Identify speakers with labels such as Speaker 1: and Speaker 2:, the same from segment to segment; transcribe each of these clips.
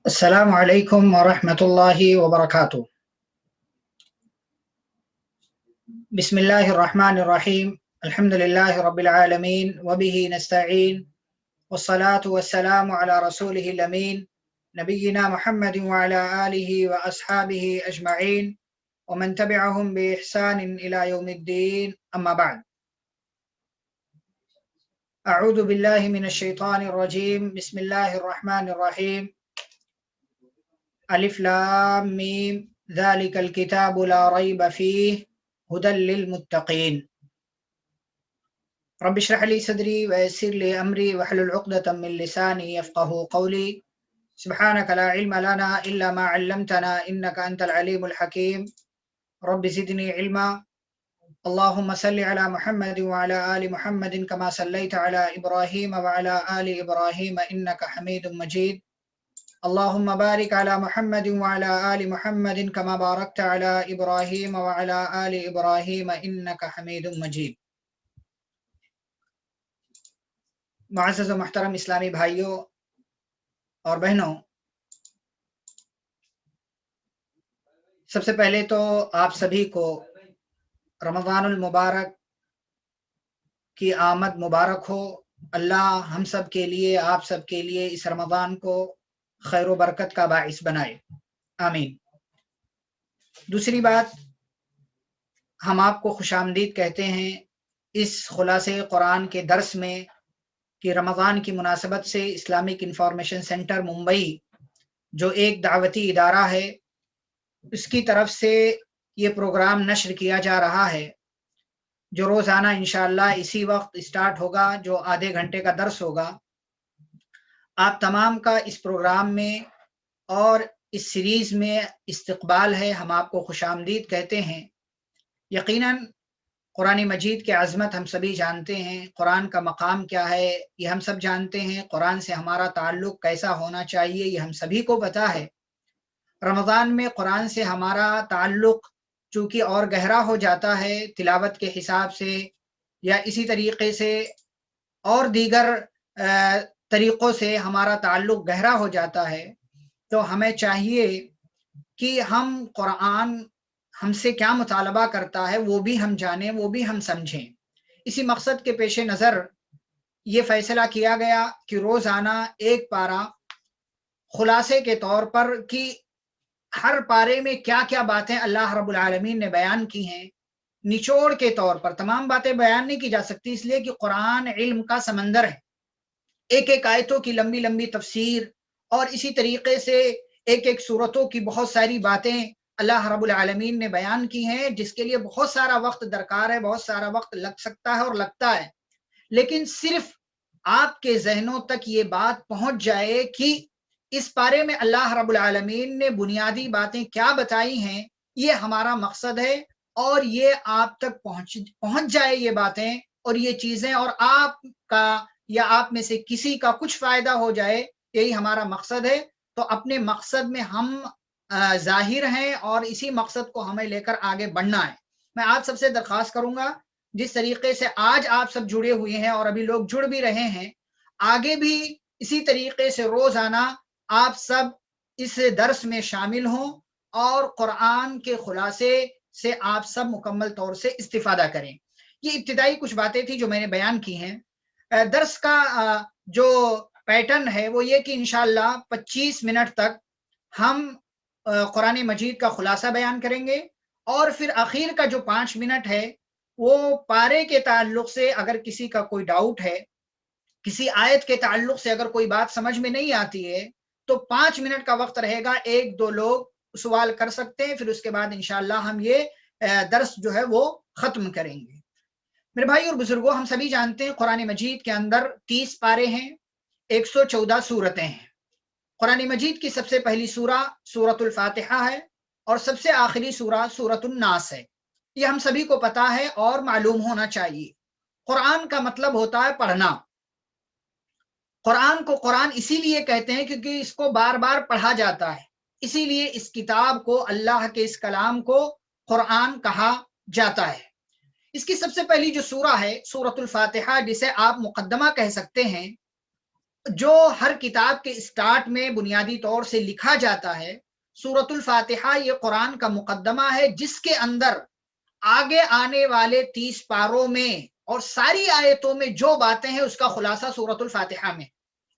Speaker 1: السلام علیکم ورحمۃ اللہ وبرکاتہ۔ بسم اللہ الرحمن الرحیم، الحمد للہ رب العالمین وبہ نستعین والصلاة والسلام علی رسولہ الامین نبینا محمد وعلی آلہ واصحابہ اجمعین ومن تبعہم بإحسان الی یوم الدین، اما بعد۔ اعوذ باللہ من الشیطان الرجیم، بسم اللہ الرحمن الرحیم۔ الف لام میم ذالک الکتاب لا ریب فیہ ہدی للمتقین۔ رب اشرح لی صدری ویسر لی امری واحلل عقدۃ من لسانی یفقہوا قولی۔ سبحانک لا علم لنا الا ما علمتنا انک انت العلیم الحکیم۔ رب زدنی علما۔ اللهم صل على محمد وعلى آل محمد كما صليت على إبراهيم وعلى آل إبراهيم إنك حميد مجيد۔ اللهم بارك على محمد وعلى آل محمد كما باركت على إبراهيم وعلى آل إبراهيم إنك حميد مجيد۔ معزز و محترم اسلامی بھائیوں اور بہنوں، سب سے پہلے تو آپ سبھی کو رمضان المبارک کی آمد مبارک ہو۔ اللہ ہم سب کے لیے، آپ سب کے لیے اس رمضان کو خیر و برکت کا باعث بنائے، آمین۔ دوسری بات، ہم آپ کو خوش آمدید کہتے ہیں اس خلاصے قرآن کے درس میں کہ رمضان کی مناسبت سے اسلامک انفارمیشن سینٹر ممبئی جو ایک دعوتی ادارہ ہے، اس کی طرف سے یہ پروگرام نشر کیا جا رہا ہے، جو روزانہ انشاءاللہ اسی وقت اسٹارٹ ہوگا، جو آدھے گھنٹے کا درس ہوگا۔ آپ تمام کا اس پروگرام میں اور اس سیریز میں استقبال ہے، ہم آپ کو خوش آمدید کہتے ہیں۔ یقیناً قرآن مجید کی عظمت ہم سبھی جانتے ہیں، قرآن کا مقام کیا ہے یہ ہم سب جانتے ہیں، قرآن سے ہمارا تعلق کیسا ہونا چاہیے یہ ہم سبھی کو پتہ ہے۔ رمضان میں قرآن سے ہمارا تعلق چونکہ اور گہرا ہو جاتا ہے تلاوت کے حساب سے، یا اسی طریقے سے اور دیگر طریقوں سے ہمارا تعلق گہرا ہو جاتا ہے، تو ہمیں چاہیے کہ ہم قرآن ہم سے کیا مطالبہ کرتا ہے وہ بھی ہم جانیں، وہ بھی ہم سمجھیں۔ اسی مقصد کے پیش نظر یہ فیصلہ کیا گیا کہ روزانہ ایک پارہ خلاصے کے طور پر کہ ہر پارے میں کیا کیا باتیں اللہ رب العالمین نے بیان کی ہیں، نچوڑ کے طور پر تمام باتیں بیان نہیں کی جا سکتی، اس لیے کہ قرآن علم کا سمندر ہے۔ ایک ایک آیتوں کی لمبی لمبی تفسیر اور اسی طریقے سے ایک ایک صورتوں کی بہت ساری باتیں اللہ رب العالمین نے بیان کی ہیں، جس کے لیے بہت سارا وقت درکار ہے، بہت سارا وقت لگ سکتا ہے اور لگتا ہے، لیکن صرف آپ کے ذہنوں تک یہ بات پہنچ جائے کہ اس پارے میں اللہ رب العالمین نے بنیادی باتیں کیا بتائی ہیں، یہ ہمارا مقصد ہے، اور یہ آپ تک پہنچ جائے یہ باتیں اور یہ چیزیں، اور آپ کا یا آپ میں سے کسی کا کچھ فائدہ ہو جائے، یہی ہمارا مقصد ہے۔ تو اپنے مقصد میں ہم ظاہر ہیں اور اسی مقصد کو ہمیں لے کر آگے بڑھنا ہے۔ میں آپ سب سے درخواست کروں گا، جس طریقے سے آج آپ سب جڑے ہوئے ہیں اور ابھی لوگ جڑ بھی رہے ہیں، آگے بھی اسی طریقے سے روزانہ آپ سب اس درس میں شامل ہوں اور قرآن کے خلاصے سے آپ سب مکمل طور سے استفادہ کریں۔ یہ ابتدائی کچھ باتیں تھی جو میں نے بیان کی ہیں۔ درس کا جو پیٹرن ہے وہ یہ کہ انشاءاللہ 25 منٹ تک ہم قرآن مجید کا خلاصہ بیان کریں گے، اور پھر اخیر کا جو 5 منٹ ہے وہ پارے کے تعلق سے اگر کسی کا کوئی ڈاؤٹ ہے، کسی آیت کے تعلق سے اگر کوئی بات سمجھ میں نہیں آتی ہے، تو 5 منٹ کا وقت رہے گا، 1-2 لوگ سوال کر سکتے ہیں، پھر اس کے بعد انشاءاللہ ہم یہ درس جو ہے وہ ختم کریں گے۔ میرے بھائی اور بزرگوں، ہم سبھی جانتے ہیں قرآن مجید کے اندر 30 پارے ہیں، 114 سورتیں ہیں۔ قرآن مجید کی سب سے پہلی سورہ سورۃ الفاتحہ ہے، اور سب سے آخری سورہ سورۃ الناس ہے۔ یہ ہم سبھی کو پتا ہے اور معلوم ہونا چاہیے۔ قرآن کا مطلب ہوتا ہے پڑھنا۔ قرآن کو قرآن اسی لیے کہتے ہیں کیونکہ اس کو بار بار پڑھا جاتا ہے، اسی لیے اس کتاب کو، اللہ کے اس کلام کو قرآن کہا جاتا ہے۔ اس کی سب سے پہلی جو سورہ ہے سورۃ الفاتحہ، جسے آپ مقدمہ کہہ سکتے ہیں، جو ہر کتاب کے اسٹارٹ میں بنیادی طور سے لکھا جاتا ہے، سورۃ الفاتحہ یہ قرآن کا مقدمہ ہے، جس کے اندر آگے آنے والے 30 پاروں میں اور ساری آیتوں میں جو باتیں ہیں اس کا خلاصہ سورۃ الفاتحہ میں.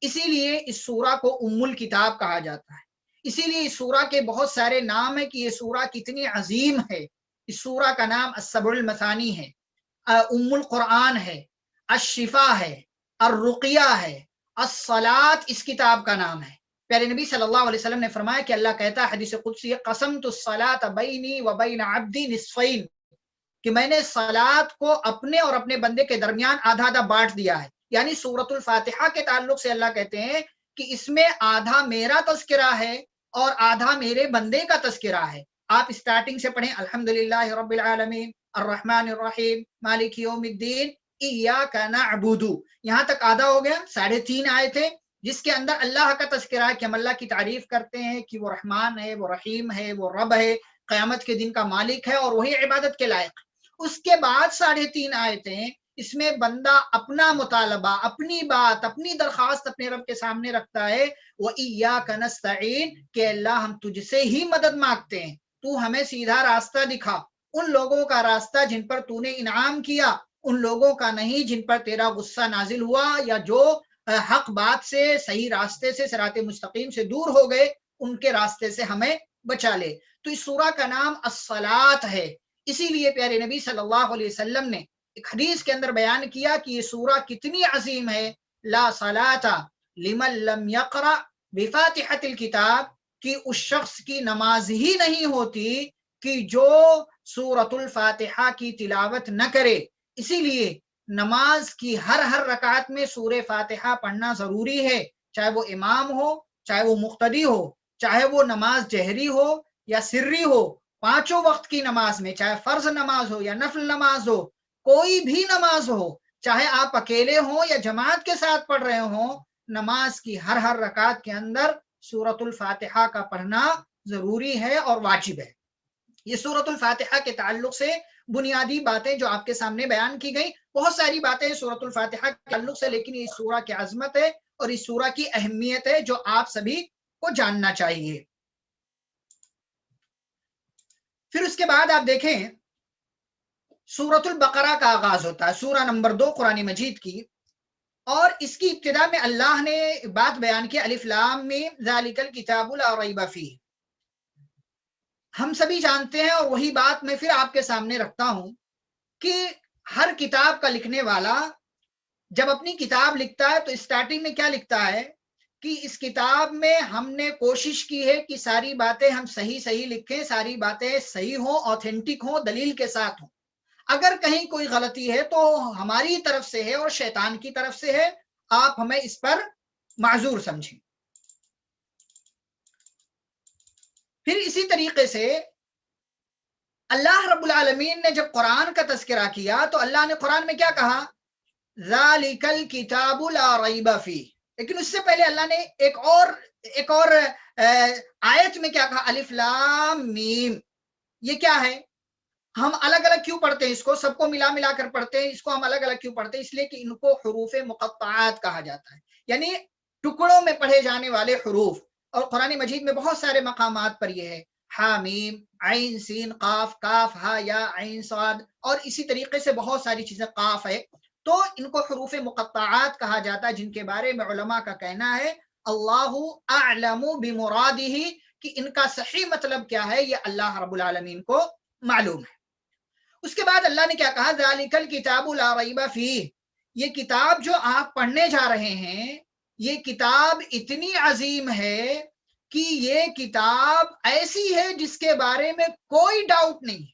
Speaker 1: اسی لیے اس سورہ کو ام الکتاب کہا جاتا ہے. اسی لیے اس سورہ کے بہت سارے نام ہیں کہ یہ سورہ کتنی عظیم ہے. اس سورہ کا نام السبع المثانی ہے، ام القرآن ہے، الشفا ہے، الرقیہ ہے، الصلاۃ اس کتاب کا نام ہے. پیارے نبی صلی اللہ علیہ وسلم نے فرمایا کہ اللہ کہتا ہے حدیث قدسی، قسمت الصلاۃ بینی و بین عبدی نصفین، کہ میں نے صلات کو اپنے اور اپنے بندے کے درمیان آدھا آدھا بانٹ دیا ہے. یعنی سورۃ الفاتحہ کے تعلق سے اللہ کہتے ہیں کہ اس میں آدھا میرا تذکرہ ہے اور آدھا میرے بندے کا تذکرہ ہے. آپ اسٹارٹنگ سے پڑھیں، الحمدللہ رب العالمین الرحمن الرحیم مالک یوم الدین ایاک نعبد، یہاں تک آدھا ہو گیا. 3.5 آیتیں جس کے اندر اللہ کا تذکرہ ہے کہ ہم اللہ کی تعریف کرتے ہیں کہ وہ رحمان ہے، وہ رحیم ہے، وہ رب ہے، قیامت کے دن کا مالک ہے اور وہی عبادت کے لائق. اس کے بعد 3.5 آیتیں اس میں بندہ اپنا مطالبہ، اپنی بات، اپنی درخواست اپنے رب کے سامنے رکھتا ہے. وَإِيَّاكَ نَسْتَعِينُ، کہ اللہ ہم تجھ سے ہی مدد مانگتے ہیں، تو ہمیں سیدھا راستہ دکھا، ان لوگوں کا راستہ جن پر تو نے انعام کیا، ان لوگوں کا نہیں جن پر تیرا غصہ نازل ہوا یا جو حق بات سے، صحیح راستے سے، صراط مستقیم سے دور ہو گئے، ان کے راستے سے ہمیں بچا لے. تو اس سورہ کا نام الصلاۃ ہے. اسی لیے پیارے نبی صلی اللہ علیہ وسلم نے ایک حدیث کے اندر بیان کیا کہ یہ سورہ کتنی عظیم ہے. لا صلاۃ لمن لم یقرأ بفاتحۃ الکتاب، کہ اس شخص کی نماز ہی نہیں ہوتی کہ جو سورۃ الفاتحہ کی تلاوت نہ کرے. اسی لیے نماز کی ہر رکعت میں سورہ فاتحہ پڑھنا ضروری ہے، چاہے وہ امام ہو، چاہے وہ مقتدی ہو، چاہے وہ نماز جہری ہو یا سری ہو. 5 وقت کی نماز میں، چاہے فرض نماز ہو یا نفل نماز ہو، کوئی بھی نماز ہو، چاہے آپ اکیلے ہوں یا جماعت کے ساتھ پڑھ رہے ہوں، نماز کی ہر رکعت کے اندر سورۃ الفاتحہ کا پڑھنا ضروری ہے اور واجب ہے. یہ سورۃ الفاتحہ کے تعلق سے بنیادی باتیں جو آپ کے سامنے بیان کی گئی. بہت ساری باتیں سورۃ الفاتحہ کے تعلق سے، لیکن یہ سورہ کی عظمت ہے اور اس سورہ کی اہمیت ہے جو آپ سبھی کو جاننا چاہیے. پھر اس کے بعد آپ دیکھیں سورۃ البقرہ کا آغاز ہوتا ہے، سورہ نمبر 2 قرآن مجید کی، اور اس کی ابتدا میں اللہ نے بات بیان کی، الف لام میم ذالک الکتاب لا ریب فیہ. ہم سبھی جانتے ہیں اور وہی بات میں پھر آپ کے سامنے رکھتا ہوں کہ ہر کتاب کا لکھنے والا جب اپنی کتاب لکھتا ہے تو اسٹارٹنگ میں کیا لکھتا ہے کہ اس کتاب میں ہم نے کوشش کی ہے کہ ساری باتیں ہم صحیح لکھیں، ساری باتیں صحیح ہوں، آتھینٹک ہوں، دلیل کے ساتھ ہوں. اگر کہیں کوئی غلطی ہے تو ہماری طرف سے ہے اور شیطان کی طرف سے ہے، آپ ہمیں اس پر معذور سمجھیں. پھر اسی طریقے سے اللہ رب العالمین نے جب قرآن کا تذکرہ کیا تو اللہ نے قرآن میں کیا کہا؟ ذالک الکتاب لا ریب فیہ. لیکن اس سے پہلے اللہ نے ایک اور آیت میں کیا کہا؟ الف لام میم. یہ کیا ہے؟ ہم الگ الگ کیوں پڑھتے ہیں اس کو؟ سب کو ملا کر پڑھتے ہیں اس کو، ہم الگ الگ کیوں پڑھتے ہیں؟ اس لیے کہ ان کو حروف مقطعات کہا جاتا ہے، یعنی ٹکڑوں میں پڑھے جانے والے حروف. اور قرآن مجید میں بہت سارے مقامات پر یہ ہے، حامیم، عین سین قاف، کاف ہا یا عین صاد، اور اسی طریقے سے بہت ساری چیزیں، قاف ہے. تو ان کو حروف مقطعات کہا جاتا ہے، جن کے بارے میں علماء کا کہنا ہے اللہ اعلم بمرادہ، کہ ان کا صحیح مطلب کیا ہے یہ اللہ رب العالمین کو معلوم ہے. اس کے بعد اللہ نے کیا کہا؟ ذالک الکتاب لا ریب فیہ. یہ کتاب جو آپ پڑھنے جا رہے ہیں یہ کتاب اتنی عظیم ہے کہ یہ کتاب ایسی ہے جس کے بارے میں کوئی ڈاؤٹ نہیں،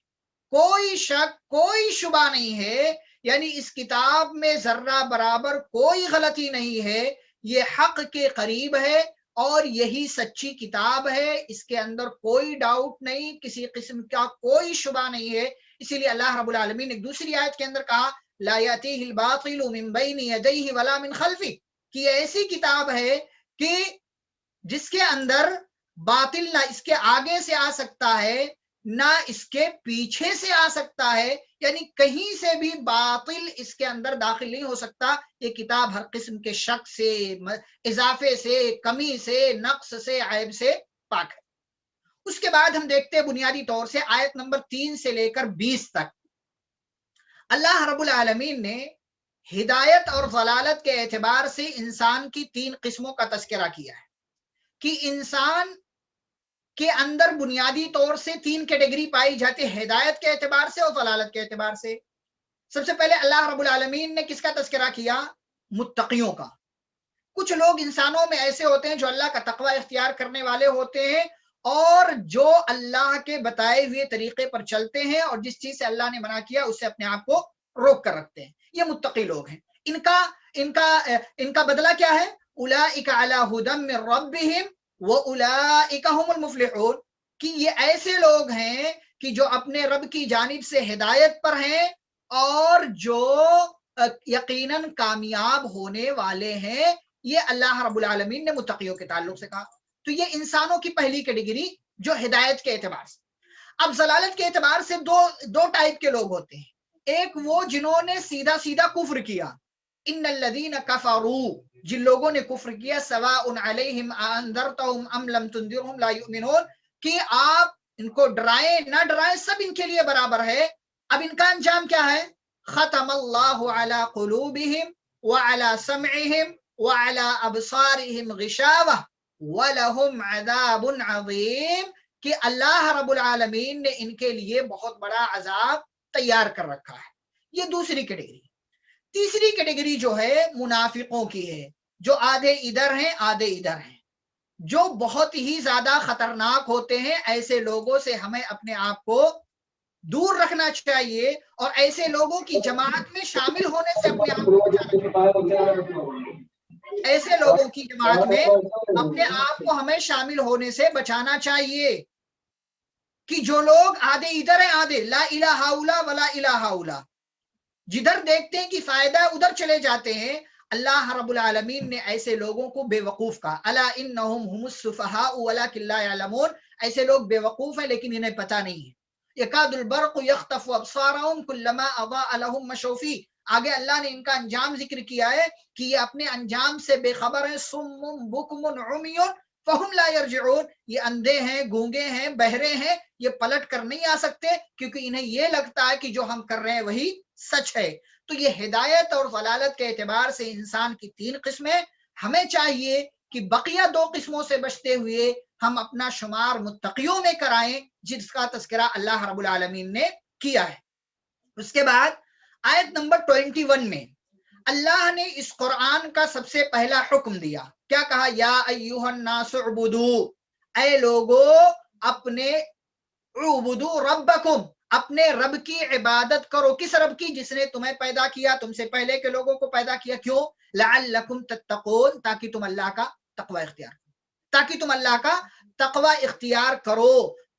Speaker 1: کوئی شک، کوئی شبہ نہیں ہے. یعنی اس کتاب میں ذرہ برابر کوئی غلطی نہیں ہے، یہ حق کے قریب ہے اور یہی سچی کتاب ہے. اس کے اندر کوئی ڈاؤٹ نہیں، کسی قسم کا کوئی شبہ نہیں ہے. اسی لیے اللہ رب العالمین نے ایک دوسری آیت کے اندر کہا لا یاتیہ الباطل من بین یدیہ ولا من خلفہ، کہ یہ ایسی کتاب ہے کہ جس کے اندر باطل نہ اس کے آگے سے آ سکتا ہے، نہ اس کے پیچھے سے آ سکتا ہے، یعنی کہیں سے بھی باطل اس کے اندر داخل نہیں ہو سکتا۔ یہ کتاب ہر قسم کے شک سے، اضافے سے، کمی سے، نقص سے، عیب سے پاک ہے۔ اس کے بعد ہم دیکھتے ہیں بنیادی طور سے آیت نمبر 3 سے لے کر 20 تک اللہ رب العالمین نے ہدایت اور ضلالت کے اعتبار سے انسان کی 3 قسموں کا تذکرہ کیا ہے کہ انسان کے اندر بنیادی طور سے 3 کیٹیگری پائی جاتی ہے، ہدایت کے اعتبار سے اور ضلالت کے اعتبار سے۔ سب سے پہلے اللہ رب العالمین نے کس کا تذکرہ کیا؟ متقیوں کا۔ کچھ لوگ انسانوں میں ایسے ہوتے ہیں جو اللہ کا تقوی اختیار کرنے والے ہوتے ہیں اور جو اللہ کے بتائے ہوئے طریقے پر چلتے ہیں اور جس چیز سے اللہ نے منع کیا اس سے اپنے آپ کو روک کر رکھتے ہیں، یہ متقی لوگ ہیں۔ ان کا بدلہ کیا ہے؟ اولئک علی ھدی من ربہم واولئک ھم المفلحون، کہ یہ ایسے لوگ ہیں کہ جو اپنے رب کی جانب سے ہدایت پر ہیں اور جو یقیناً کامیاب ہونے والے ہیں۔ یہ اللہ رب العالمین نے متقیوں کے تعلق سے کہا۔ تو یہ انسانوں کی پہلی کیٹیگری جو ہدایت کے اعتبار سے۔ اب ضلالت کے اعتبار سے دو ٹائپ کے لوگ ہوتے ہیں۔ ایک وہ جنہوں نے سیدھا سیدھا کفر کیا، ان الذین کفروا، جن لوگوں نے کفر کیا، سواء علیہم انذرتہم ام لم تنذرہم لا یؤمنون، کہ آپ ان کو ڈرائیں نہ ڈرائیں سب ان کے لیے برابر ہے۔ اب ان کا انجام کیا ہے؟ ختم اللہ علی قلوبہم وعلی سمعہم وعلی ابصارہم غشاوہ وَلَهُمْ عَذَابٌ عَظِيمٌ، کہ اللہ رب العالمین نے ان کے لیے بہت بڑا عذاب تیار کر رکھا ہے۔ یہ دوسری کیٹیگری۔ تیسری کیٹیگری جو ہے منافقوں کی ہے، جو آدھے ادھر ہیں آدھے ادھر ہیں، جو بہت ہی زیادہ خطرناک ہوتے ہیں۔ ایسے لوگوں سے ہمیں اپنے آپ کو دور رکھنا چاہیے اور ایسے لوگوں کی جماعت میں شامل ہونے سے اپنے آپ کو بچانا چاہیے۔ ایسے لوگوں کی جماعت میں اپنے آپ کو ہمیں شامل ہونے سے بچانا چاہیے کہ جو لوگ آدھے ادھر ہیں آدھے لا الہ الا ولا الہ الا، جدھر دیکھتے ہیں کہ فائدہ ادھر چلے جاتے ہیں۔ اللہ رب العالمین نے ایسے لوگوں کو بے وقوف کہا، الا انہم ھم السفہاء ولکن لا یعلمون، ایسے لوگ بے وقوف ہیں لیکن انہیں پتہ نہیں ہے۔ یکاد البرق یخطف ابصارہم کلما اضاء لہم مشوا فیہ، آگے اللہ نے ان کا انجام ذکر کیا ہے کہ یہ اپنے انجام سے بے خبر ہیں۔ صم بکم عمی فہم لا یرجعون، یہ اندھے ہیں، گونگے ہیں، بہرے ہیں، یہ پلٹ کر نہیں آ سکتے کیونکہ انہیں یہ لگتا ہے کہ جو ہم کر رہے ہیں وہی سچ ہے۔ تو یہ ہدایت اور ضلالت کے اعتبار سے انسان کی 3 قسمیں۔ ہمیں چاہیے کہ بقیہ 2 قسموں سے بچتے ہوئے ہم اپنا شمار متقیوں میں کرائیں جس کا تذکرہ اللہ رب العالمین نے کیا ہے۔ اس کے بعد آیت نمبر 21 میں اللہ نے اس قرآن کا سب سے پہلا حکم دیا، کیا کہا؟ یا ایھا الناس اعبدوا، اے لوگو اپنے اعبدوا ربکم، اپنے رب کی عبادت کرو۔ کس رب کی؟ جس نے تمہیں پیدا کیا، تم سے پہلے کے لوگوں کو پیدا کیا۔ کیوں؟ لعلکم تتقون، تاکہ تم اللہ کا تقوی اختیار کرو، تاکہ تم اللہ کا تقوی اختیار کرو۔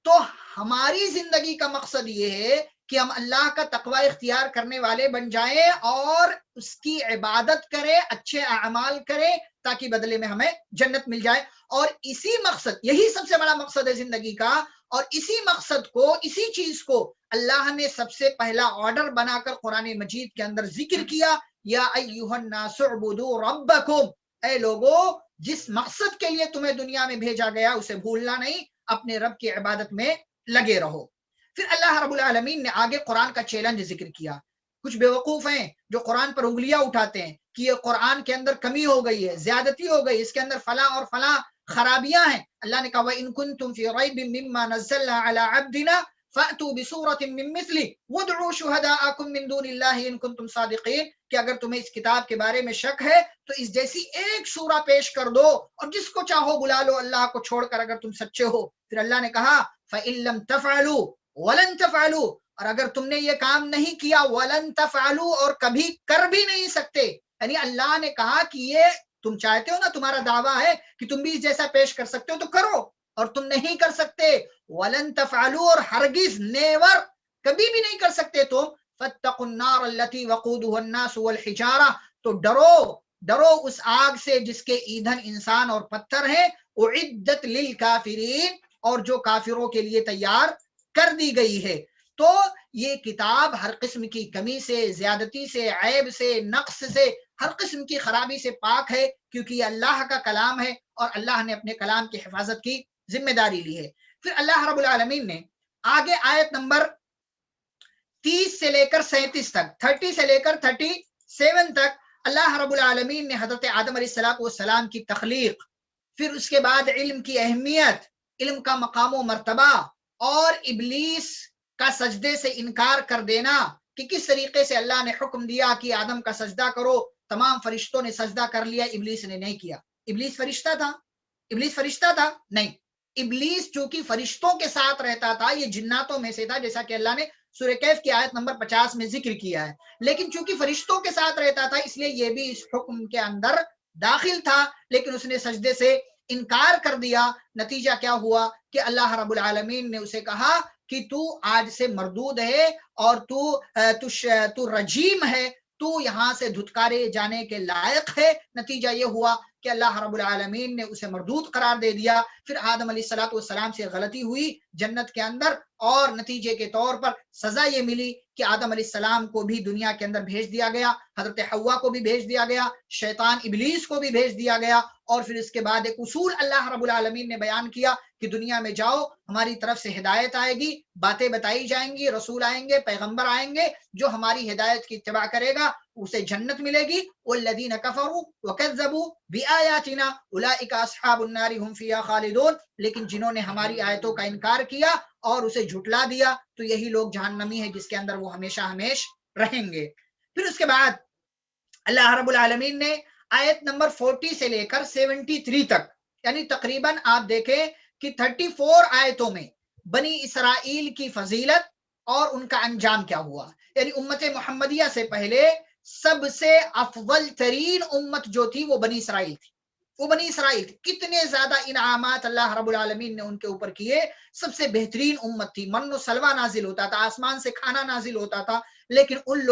Speaker 1: تو ہماری زندگی کا مقصد یہ ہے کہ ہم اللہ کا تقوی اختیار کرنے والے بن جائیں اور اس کی عبادت کریں، اچھے اعمال کریں تاکہ بدلے میں ہمیں جنت مل جائے۔ اور اسی مقصد، یہی سب سے بڑا مقصد ہے زندگی کا، اور اسی مقصد کو، اسی چیز کو اللہ نے سب سے پہلا آرڈر بنا کر قرآن مجید کے اندر ذکر کیا، یا ایھا الناس اعبدوا ربکم، اے لوگو جس مقصد کے لیے تمہیں دنیا میں بھیجا گیا اسے بھولنا نہیں، اپنے رب کی عبادت میں لگے رہو۔ پھر اللہ رب العالمین نے آگے قرآن کا چیلنج ذکر کیا۔ کچھ بیوقوف ہیں جو قرآن پر انگلیاں اٹھاتے ہیں کہ یہ قرآن کے اندر کمی ہو گئی ہے، زیادتی ہو گئی، اس کے اندر فلاں اور فلاں خرابیاں ہیں۔ اللہ نے کہا وَإِن كُنتُمْ فِي رَيْبٍ مِّمَّا نَزَّلْنَا عَلَىٰ عَبْدِنَا فَأْتُوا بِسُورَةٍ مِّن مِّثْلِهِ وَادْعُوا شُهَدَاءَكُم مِّن دُونِ اللَّهِ إِن كُنتُمْ صَادِقِينَ، کہ اگر تمہیں اس کتاب کے بارے میں شک ہے تو اس جیسی ایک سورہ پیش کر دو اور جس کو چاہو بلا لو اللہ کو چھوڑ کر، اگر تم سچے ہو۔ پھر اللہ نے کہا فَإِن لَّمْ تَفْعَلُوا وَلَن تَفْعَلُوا، اور اگر تم نے یہ کام نہیں کیا، وَلَن تَفْعَلُوا، اور کبھی کر بھی نہیں سکتے، یعنی اللہ نے کہا کہ یہ تم چاہتے ہو نا، تمہارا دعویٰ ہے کہ تم بھی جیسا پیش کر سکتے ہو تو کرو، اور تم نہیں کر سکتے۔ وَلَن تَفْعَلُوا، اور ہرگز نیور کبھی بھی نہیں کر سکتے تم۔ فَاتَّقُوا النَّارَ الَّتِي وَقُودُهَا النَّاسُ وَالْحِجَارَةُ، تو ڈرو اس آگ سے جس کے ایندھن انسان اور پتھر ہیں۔ اُعِدَّتْ لِلْكَافِرِينَ، اور جو کافروں کے لیے تیار کر دی گئی ہے۔ تو یہ کتاب ہر قسم کی کمی سے، زیادتی سے، عیب سے، نقص سے، ہر قسم کی خرابی سے پاک ہے، کیونکہ یہ اللہ کا کلام ہے اور اللہ نے اپنے کلام کی حفاظت کی ذمہ داری لی ہے۔ پھر اللہ رب العالمین نے آگے آیت نمبر 30 سے لے کر 37 تک، 30 سے لے کر 37 تک اللہ رب العالمین نے حضرت آدم علیہ السلام کی تخلیق، پھر اس کے بعد علم کی اہمیت، علم کا مقام و مرتبہ، اور ابلیس کا سجدے سے انکار کر دینا کہ کس طریقے سے اللہ نے حکم دیا کہ آدم کا سجدہ کرو، تمام فرشتوں نے سجدہ کر لیا، ابلیس نے نہیں کیا۔ ابلیس فرشتہ تھا؟ ابلیس فرشتہ تھا؟ نہیں۔ ابلیس چونکہ فرشتوں کے ساتھ رہتا تھا، یہ جناتوں میں سے تھا، جیسا کہ اللہ نے سورہ کہف کی آیت نمبر 50 میں ذکر کیا ہے، لیکن چونکہ فرشتوں کے ساتھ رہتا تھا اس لیے یہ بھی اس حکم کے اندر داخل تھا، لیکن اس نے سجدے سے انکار کر دیا۔ نتیجہ کیا ہوا کہ اللہ رب العالمین نے اسے کہا کہ تو آج سے مردود ہے اور تو رجیم ہے، تو یہاں سے دھتکارے جانے کے لائق ہے۔ نتیجہ یہ ہوا کہ اللہ رب العالمین نے اسے مردود قرار دے دیا۔ پھر آدم علیہ السلام سے غلطی ہوئی جنت کے اندر، اور نتیجے کے طور پر سزا یہ ملی کہ آدم علیہ السلام کو بھی دنیا کے اندر بھیج دیا گیا، حضرت حوا کو بھی بھیج دیا گیا، شیطان ابلیس کو بھی بھیج دیا گیا، اور پھر اس کے بعد ایک اصول اللہ رب العالمین نے بیان کیا کہ دنیا میں جاؤ، ہماری طرف سے ہدایت آئے گی، باتیں بتائی جائیں گی، رسول آئیں گے، پیغمبر آئیں گے، جو ہماری ہدایت کی اتباع کرے گا اسے جنت ملے گی۔ والذین کفروا وکذبوا بآیاتنا اولئک اصحاب النار هم فیہا خالدون، لیکن جنہوں نے ہماری آیتوں کا انکار کیا اور اسے جھٹلا دیا تو یہی لوگ جہنمی ہیں جس کے اندر وہ ہمیشہ ہمیش رہیں گے۔ پھر اس کے بعد اللہ رب العالمین نے آیت نمبر 40 سے لے کر 73 تک، یعنی تقریباً آپ دیکھیں کہ 34 آیتوں میں بنی اسرائیل کی فضیلت اور ان کا انجام کیا ہوا، یعنی امت محمدیہ سے پہلے سب سے افضل ترین امت جو تھی وہ بنی اسرائیل تھی، وہ بنی اسرائیل تھی۔ کتنے زیادہ انعامات اللہ رب العالمین نے ان کے اوپر کیے، سب سے بہترین امت تھی، من و سلوہ نازل ہوتا تھا، آسمان سے کھانا نازل ہوتا تھا، لیکن ان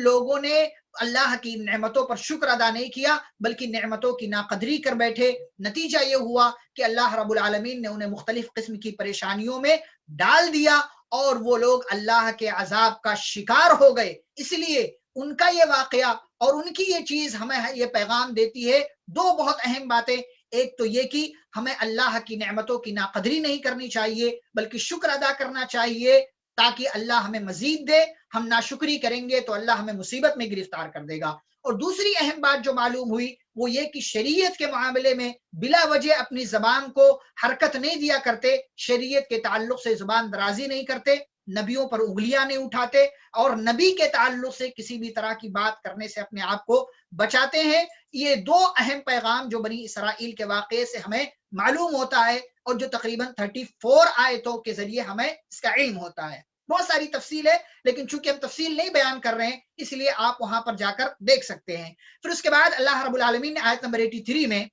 Speaker 1: لوگوں نے اللہ کی نعمتوں پر شکر ادا نہیں کیا، بلکہ نعمتوں کی ناقدری کر بیٹھے۔ نتیجہ یہ ہوا کہ اللہ رب العالمین نے انہیں مختلف قسم کی پریشانیوں میں ڈال دیا اور وہ لوگ اللہ کے عذاب کا شکار ہو گئے۔ اس لیے ان کا یہ واقعہ اور ان کی یہ چیز ہمیں یہ پیغام دیتی ہے دو بہت اہم باتیں۔ ایک تو یہ کہ ہمیں اللہ کی نعمتوں کی ناقدری نہیں کرنی چاہیے بلکہ شکر ادا کرنا چاہیے، تاکہ اللہ ہمیں مزید دے۔ ہم ناشکری کریں گے تو اللہ ہمیں مصیبت میں گرفتار کر دے گا۔ اور دوسری اہم بات جو معلوم ہوئی وہ یہ کہ شریعت کے معاملے میں بلا وجہ اپنی زبان کو حرکت نہیں دیا کرتے، شریعت کے تعلق سے زبان درازی نہیں کرتے، نبیوں پر انگلیاں نہیں اٹھاتے، اور نبی کے تعلق سے کسی بھی طرح کی بات کرنے سے اپنے آپ کو بچاتے ہیں۔ یہ دو اہم پیغام جو بنی اسرائیل کے واقعے سے ہمیں معلوم ہوتا ہے، اور جو تقریباً 34 آیتوں کے ذریعے ہمیں اس کا علم ہوتا ہے۔ بہت ساری تفصیل ہے، لیکن چونکہ ہم تفصیل نہیں بیان کر رہے ہیں اس لیے آپ وہاں پر جا کر دیکھ سکتے ہیں۔ پھر اس کے بعد اللہ رب العالمین نے آیت نمبر 83 میں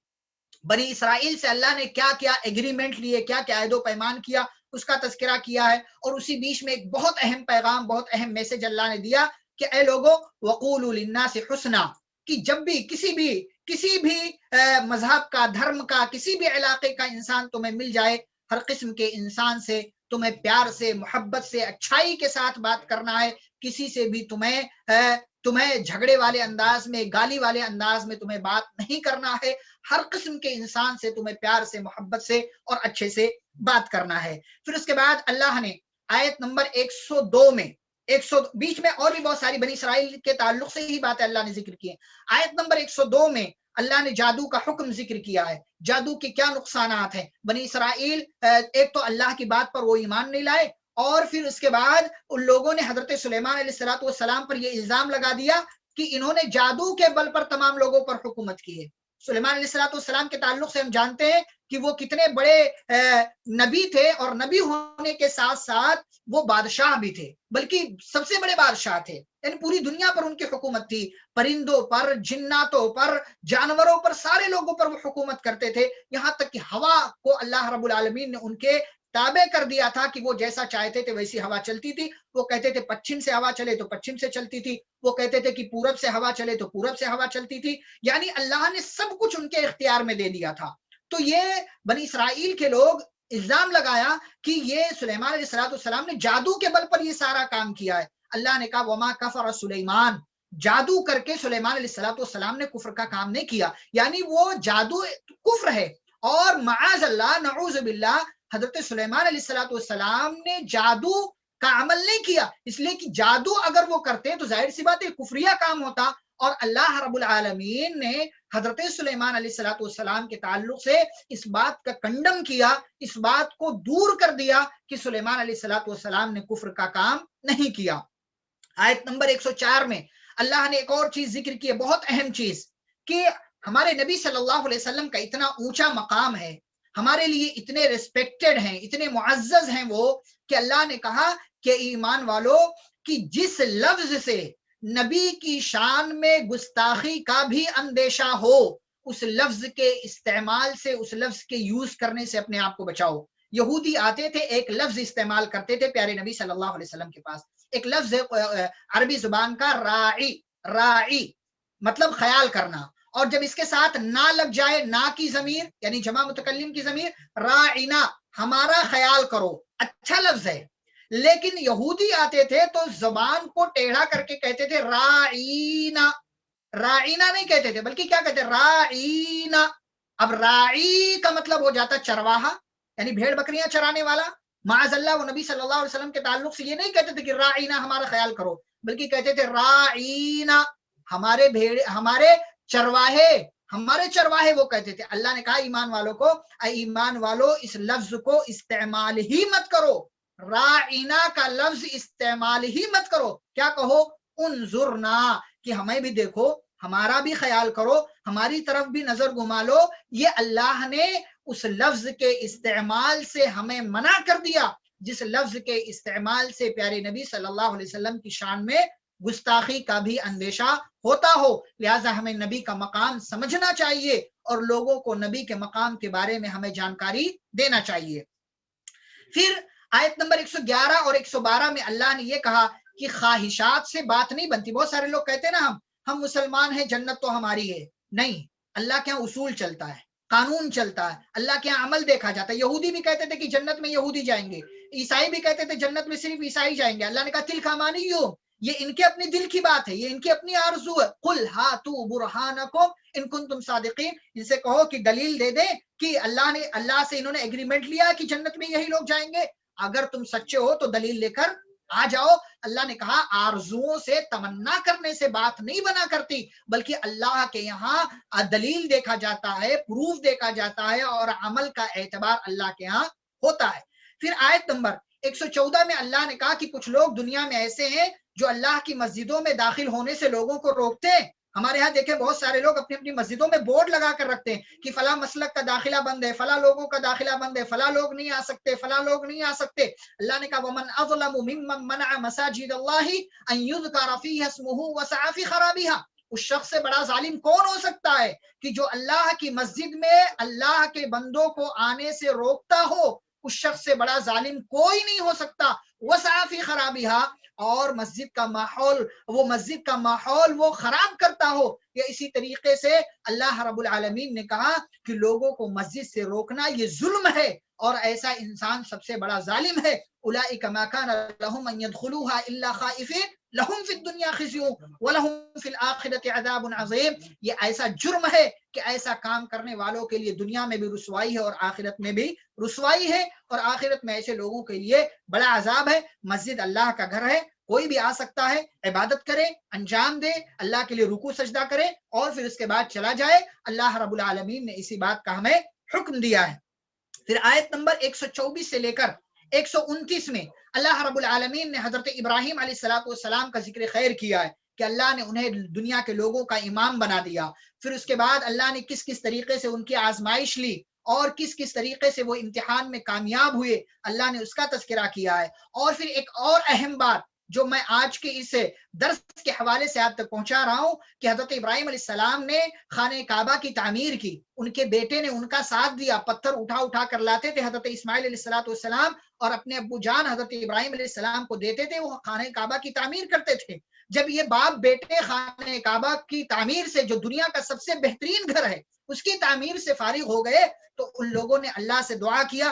Speaker 1: بنی اسرائیل سے اللہ نے کیا کیا ایگریمنٹ لیے، کیا کیا عہد و پیمان کیا، اس کا تذکرہ کیا ہے، اور اسی بیچ میں ایک بہت اہم پیغام، بہت اہم میسج اللہ نے دیا کہ اے لوگوں وقولوا للناس حسنا، کہ جب بھی کسی بھی مذہب کا، دھرم کا، کسی بھی علاقے کا انسان تمہیں مل جائے، ہر قسم کے انسان سے تمہیں پیار سے، محبت سے، اچھائی کے ساتھ بات کرنا ہے۔ کسی سے بھی تمہیں جھگڑے والے انداز میں، گالی والے انداز میں تمہیں بات نہیں کرنا ہے۔ ہر قسم کے انسان سے تمہیں پیار سے، محبت سے اور اچھے سے بات کرنا ہے۔ پھر اس کے بعد اللہ نے آیت نمبر 102 میں، بیچ میں اور بھی بہت ساری بنی اسرائیل کے تعلق سے ہی باتیں اللہ نے ذکر کی ہیں۔ آیت نمبر 102 میں اللہ نے جادو کا حکم ذکر کیا ہے، جادو کے کیا نقصانات ہیں۔ بنی اسرائیل ایک تو اللہ کی بات پر وہ ایمان نہیں لائے، اور پھر اس کے بعد ان لوگوں نے حضرت سلیمان علیہ السلام پر یہ الزام لگا دیا کہ انہوں نے جادو کے بل پر تمام لوگوں پر حکومت کی ہے۔ سلیمان علیہ السلام کے تعلق سے ہم جانتے ہیں کہ وہ کتنے بڑے نبی تھے، اور نبی ہونے کے ساتھ ساتھ وہ بادشاہ بھی تھے، بلکہ سب سے بڑے بادشاہ تھے، یعنی پوری دنیا پر ان کی حکومت تھی، پرندوں پر، جناتوں پر، جانوروں پر، سارے لوگوں پر وہ حکومت کرتے تھے، یہاں تک کہ ہوا کو اللہ رب العالمین نے ان کے تابع کر دیا تھا کہ وہ جیسا چاہتے تھے ویسی ہوا چلتی تھی۔ وہ کہتے تھے پچھم سے ہوا چلے تو پچھم سے چلتی تھی، وہ کہتے تھے کہ پورب سے ہوا چلے تو پورب سے ہوا چلتی تھی، یعنی اللہ نے سب کچھ ان کے اختیار میں دے دیا تھا۔ تو یہ بنی اسرائیل کے لوگ الزام لگایا کہ یہ سلیمان علیہ السلام نے جادو کے بل پر یہ سارا کام کیا ہے. اللہ نے کہا وما کفر سلیمان، جادو کر کے سلیمان علیہ السلام نے کفر کا کام نہیں کیا. یعنی وہ جادو کفر ہے، اور معاذ اللہ نعوذ باللہ حضرت سلیمان علیہ السلام نے جادو کا عمل نہیں کیا، اس لیے کہ جادو اگر وہ کرتے تو ظاہر سی بات ہے کفریہ کام ہوتا. اور اللہ رب العالمین نے حضرت سلیمان علیہ السلام کے تعلق سے اس بات کا کنڈم کیا، اس بات کو دور کر دیا کہ سلیمان علیہ السلام نے کفر کا کام نہیں کیا. آیت نمبر 104 میں اللہ نے ایک اور چیز ذکر کی ہے، بہت اہم چیز، کہ ہمارے نبی صلی اللہ علیہ وسلم کا اتنا اونچا مقام ہے، ہمارے لیے اتنے ریسپیکٹڈ ہیں، اتنے معزز ہیں وہ، کہ اللہ نے کہا کہ ایمان والو کہ جس لفظ سے نبی کی شان میں گستاخی کا بھی اندیشہ ہو، اس لفظ کے استعمال سے، اس لفظ کے یوز کرنے سے اپنے آپ کو بچاؤ. یہودی آتے تھے، ایک لفظ استعمال کرتے تھے پیارے نبی صلی اللہ علیہ وسلم کے پاس، ایک لفظ عربی زبان کا راعی، راعی مطلب خیال کرنا، اور جب اس کے ساتھ نہ لگ جائے، نہ کی ضمیر یعنی جمع متکلم کی ضمیر، راعینا ہمارا خیال کرو، اچھا لفظ ہے. لیکن یہودی آتے تھے تو زبان کو ٹیڑھا کر کے کہتے تھے راعینا، راعینا نہیں کہتے تھے بلکہ کیا کہتے راعینا. اب راعی کا مطلب ہو جاتا چرواہا، یعنی بھیڑ بکریاں چرانے والا. معاذ اللہ وہ نبی صلی اللہ علیہ وسلم کے تعلق سے یہ نہیں کہتے تھے کہ راعینا ہمارا خیال کرو، بلکہ کہتے تھے راعینا ہمارے بھیڑ، ہمارے چرواہے، ہمارے چرواہے وہ کہتے تھے. اللہ نے کہا ایمان والوں کو، اے ایمان والو اس لفظ کو استعمال ہی مت کرو، راعینا کا لفظ استعمال ہی مت کرو. کیا کہو؟ انظرنا، کہ ہمیں بھی دیکھو، ہمارا بھی خیال کرو، ہماری طرف بھی نظر گھما لو. یہ اللہ نے اس لفظ کے استعمال سے ہمیں منع کر دیا جس لفظ کے استعمال سے پیارے نبی صلی اللہ علیہ وسلم کی شان میں گستاخی کا بھی اندیشہ ہوتا ہو. لہٰذا ہمیں نبی کا مقام سمجھنا چاہیے اور لوگوں کو نبی کے مقام کے بارے میں ہمیں جانکاری دینا چاہیے. پھر آیت نمبر 111 اور 112 میں اللہ نے یہ کہا کہ خواہشات سے بات نہیں بنتی. بہت سارے لوگ کہتے ہیں نا ہم مسلمان ہیں، جنت تو ہماری ہے. نہیں، اللہ کے یہاں اصول چلتا ہے، قانون چلتا ہے، اللہ کے یہاں عمل دیکھا جاتا ہے. یہودی بھی کہتے تھے کہ جنت میں یہودی جائیں گے، عیسائی بھی کہتے تھے جنت میں صرف عیسائی جائیں گے. اللہ نے کہا تلک امانیہم، یہ ان کے اپنی دل کی بات ہے، یہ ان کی اپنی آرزو ہے. قل ہاتوا برہانکم ان کنتم صادقین، ان سے کہو کہ دلیل دے دیں کہ اللہ سے انہوں نے ایگریمنٹ لیا کہ جنت میں یہی لوگ جائیں گے. اگر تم سچے ہو تو دلیل لے کر آ جاؤ. اللہ نے کہا آرزوؤں سے، تمنا کرنے سے بات نہیں بنا کرتی، بلکہ اللہ کے یہاں دلیل دیکھا جاتا ہے، پروف دیکھا جاتا ہے، اور عمل کا اعتبار اللہ کے یہاں ہوتا ہے. پھر آیت نمبر 114 میں اللہ نے کہا کہ کچھ لوگ دنیا میں ایسے ہیں جو اللہ کی مسجدوں میں داخل ہونے سے لوگوں کو روکتے ہیں. ہمارے ہاں دیکھیں بہت سارے لوگ اپنی اپنی مسجدوں میں بورڈ لگا کر رکھتے ہیں کہ فلاں مسلک کا داخلہ بند ہے، فلاں لوگوں کا داخلہ بند ہے، فلاں لوگ نہیں آ سکتے، فلاں لوگ نہیں آ سکتے. اللہ نے کہا ومن اظلم ممن منع مساجد اللہ ان یذکر فیہا اسمہ وسعی فی خرابها، اس شخص سے بڑا ظالم کون ہو سکتا ہے کہ جو اللہ کی مسجد میں اللہ کے بندوں کو آنے سے روکتا ہو. اس شخص سے بڑا ظالم کوئی نہیں ہو سکتا. وسعی فی خرابها، اور مسجد کا ماحول وہ خراب کرتا ہو. یا اسی طریقے سے اللہ رب العالمین نے کہا کہ لوگوں کو مسجد سے روکنا یہ ظلم ہے، اور ایسا انسان سب سے بڑا ظالم ہے. اولئک ما کان لهم ان يدخلوها الا خائفین لهم فی الدنیا خزی ولهم فی الآخرۃ عذاب عظیم. یہ ایسا جرم ہے کہ ایسا کام کرنے والوں کے لیے دنیا میں بھی رسوائی ہے اور آخرت میں بھی رسوائی ہے، اور آخرت میں ایسے لوگوں کے لیے بڑا عذاب ہے. مسجد اللہ کا گھر ہے، کوئی بھی آ سکتا ہے، عبادت کرے، انجام دے، اللہ کے لیے رکوع سجدہ کرے اور پھر اس کے بعد چلا جائے. اللہ رب العالمین نے اسی بات کا ہمیں حکم دیا ہے. پھر آیت نمبر 124 سے لے کر 129 میں اللہ رب العالمین نے حضرت ابراہیم علیہ السلام کا ذکر خیر کیا ہے کہ اللہ نے انہیں دنیا کے لوگوں کا امام بنا دیا. پھر اس کے بعد اللہ نے کس کس طریقے سے ان کی آزمائش لی اور کس کس طریقے سے وہ امتحان میں کامیاب ہوئے، اللہ نے اس کا تذکرہ کیا ہے. اور پھر ایک اور اہم بات جو میں آج کے اس درس کے حوالے سے آپ تک پہنچا رہا ہوں کہ حضرت ابراہیم علیہ السلام نے خانہ کعبہ کی تعمیر کی، ان کے بیٹے نے ان کا ساتھ دیا، پتھر اٹھا اٹھا کر لاتے تھے حضرت اسماعیل علیہ السلام اور اپنے ابو جان حضرت ابراہیم علیہ السلام کو دیتے تھے، وہ خانہ کعبہ کی تعمیر کرتے تھے. جب یہ باپ بیٹے خانہ کعبہ کی تعمیر سے، جو دنیا کا سب سے بہترین گھر ہے، اس کی تعمیر سے فارغ ہو گئے تو ان لوگوں نے اللہ سے دعا کیا